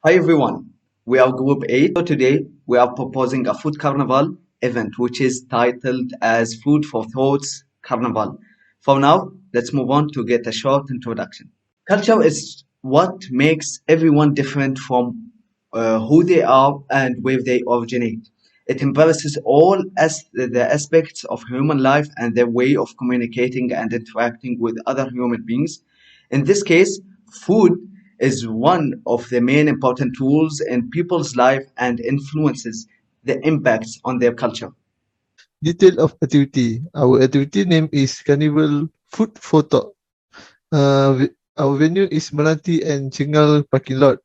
Hi everyone, we are Group 8. So today we are proposing a food carnival event which is titled as Food for Thoughts Carnival. For now, let's move on to get a short introduction. Culture is what makes everyone different from who they are and where they originate. It embraces all the aspects of human life and their way of communicating and interacting with other human beings. In this case, food is one of the main important tools in people's life and influences the impacts on their culture. Detail of activity. Our activity name is Carnival Food Photo. Our venue is Melati and Chingal parking lot.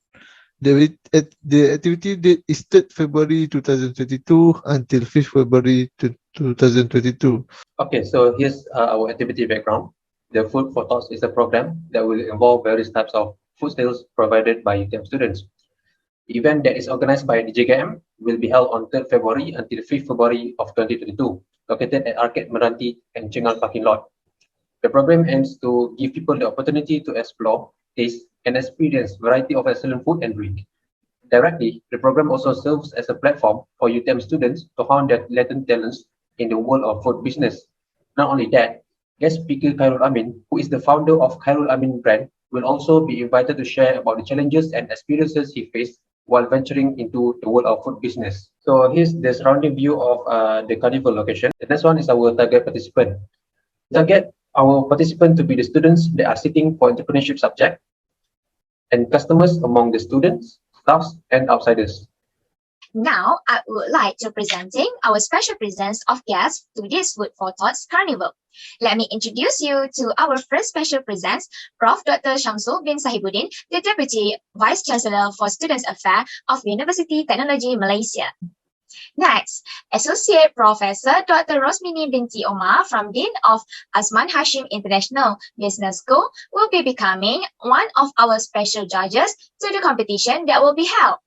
The activity date is 3rd February 2022 until 5th February 2022. Okay, so here's our activity background. The Food for Thoughts is a program that will involve various types of food sales provided by UTM students. The event that is organized by DJKM will be held on 3rd February until 5th February of 2022, located at Arcade Meranti and Chingal parking lot. The program aims to give people the opportunity to explore, taste, and experience variety of excellent food and drink. Directly, the program also serves as a platform for UTM students to hone their latent talents in the world of food business. Not only that, guest speaker Khairul Amin, who is the founder of Khairul Amin brand, will also be invited to share about the challenges and experiences he faced while venturing into the world of food business. So here's the surrounding view of the carnival location. The next one is our target participant. Target our participant to be the students that are seeking for entrepreneurship subject and customers among the students, staffs, and outsiders. Now, I would like to presenting our special presence of guests to this Food for Thoughts Carnival. Let me introduce you to our first special presence, Prof. Dr. Shamsul bin Sahibuddin, the Deputy Vice Chancellor for Students Affairs of University Technology Malaysia. Next, Associate Professor Dr. Rosmini binti Omar from Dean of Asman Hashim International Business School will be becoming one of our special judges to the competition that will be held.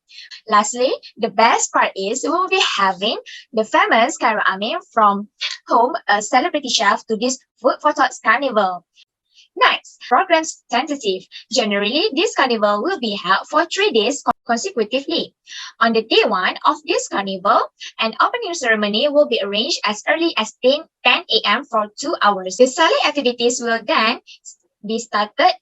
Lastly, the best part is we will be having the famous Khairul Amin from home, a celebrity chef to this Food for Thoughts Carnival. Next, program's tentative. Generally, this carnival will be held for 3 days consecutively. On the day 1 of this carnival, an opening ceremony will be arranged as early as 10 a.m. for 2 hours. The selling activities will then be started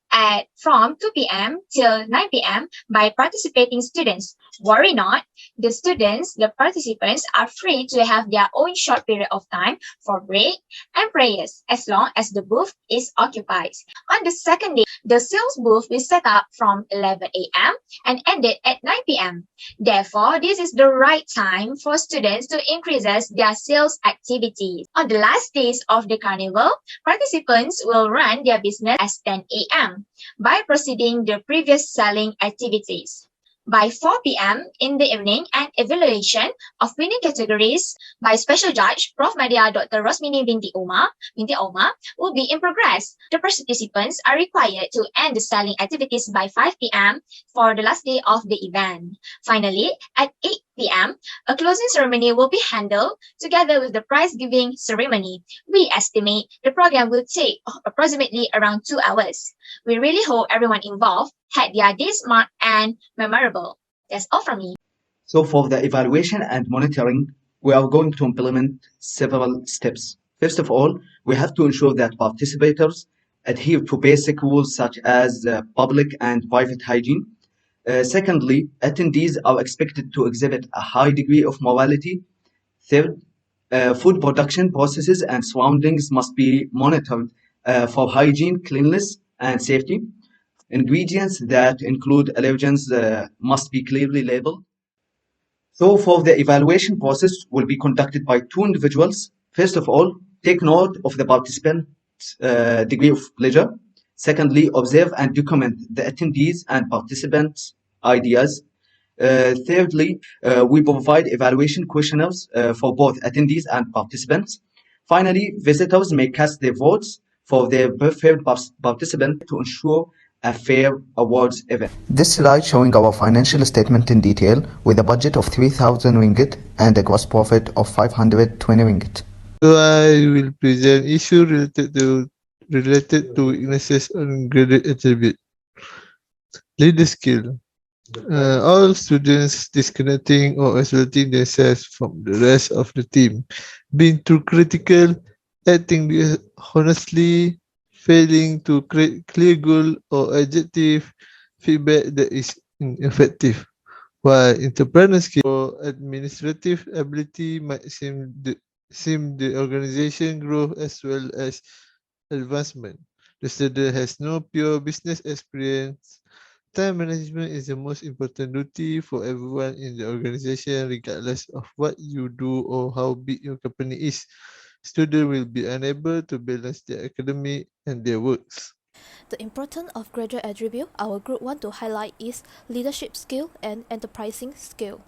from 2 p.m. till 9 p.m. by participating students. Worry not, the participants are free to have their own short period of time for break and prayers as long as the booth is occupied. On the second day, the sales booth will set up from 11 a.m. and ended at 9 p.m. Therefore, this is the right time for students to increase their sales activities. On the last days of the carnival, participants will run their business as 10 a.m. by proceeding the previous selling activities. By 4 p.m. in the evening, an evaluation of winning categories by special judge Prof. Madya Dr. Rosmini binti Omar will be in progress. The participants are required to end the selling activities by 5 p.m. for the last day of the event. Finally, at 8 p.m., a closing ceremony will be handled together with the prize giving ceremony. We estimate the program will take approximately around 2 hours. We really hope everyone involved had their day smart and memorable. That's all from me. So for the evaluation and monitoring, we are going to implement several steps. First of all, we have to ensure that participators adhere to basic rules such as public and private hygiene. Secondly, attendees are expected to exhibit a high degree of morality. Third, food production processes and surroundings must be monitored for hygiene, cleanliness, and safety. Ingredients that include allergens must be clearly labeled. So for the evaluation process will be conducted by 2 individuals. First of all, take note of the participant's degree of pleasure. Secondly, observe and document the attendees and participants' ideas. Thirdly, we provide evaluation questionnaires for both attendees and participants. Finally, visitors may cast their votes for their preferred participant to ensure a fair awards event. This slide showing our financial statement in detail with a budget of 3,000 ringgit and a gross profit of 520 ringgit. So I will present issue related to Ignace's ungraded attribute. Leader skill. All students disconnecting or isolating themselves from the rest of the team, being too critical, acting honestly, failing to create clear goal or adjective feedback that is ineffective. While entrepreneurial skill or administrative ability might seem the organization growth as well as advancement. The student has no pure business experience. Time management is the most important duty for everyone in the organization, regardless of what you do or how big your company is. Students will be unable to balance their academic and their works. The importance of graduate attribute our group want to highlight is leadership skill and enterprising skill.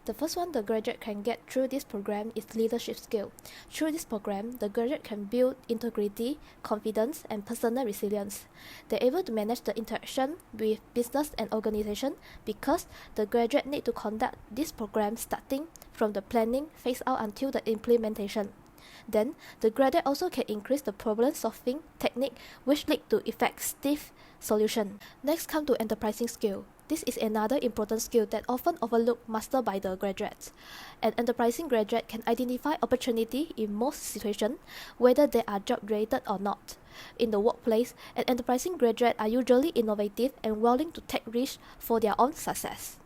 The first one the graduate can get through this program is leadership skill. Through this program, the graduate can build integrity, confidence, and personal resilience. They're able to manage the interaction with business and organization because the graduate need to conduct this program starting from the planning phase out until the implementation. Then, the graduate also can increase the problem-solving technique which lead to effective solution. Next come to enterprising skill. This is another important skill that often overlooked mastered by the graduates. An enterprising graduate can identify opportunity in most situations, whether they are job-related or not. In the workplace, an enterprising graduate are usually innovative and willing to take risks for their own success.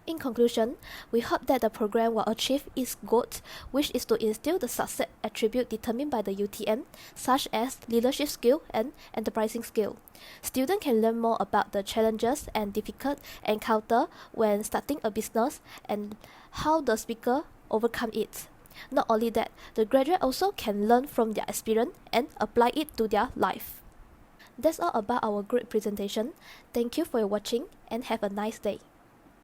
In conclusion, we hope that the program will achieve its goals, which is to instill the success attribute determined by the UTM, such as leadership skill and enterprising skill. Students can learn more about the challenges and difficult encounter when starting a business and how the speaker overcome it. Not only that, the graduate also can learn from their experience and apply it to their life. That's all about our group presentation. Thank you for watching and have a nice day.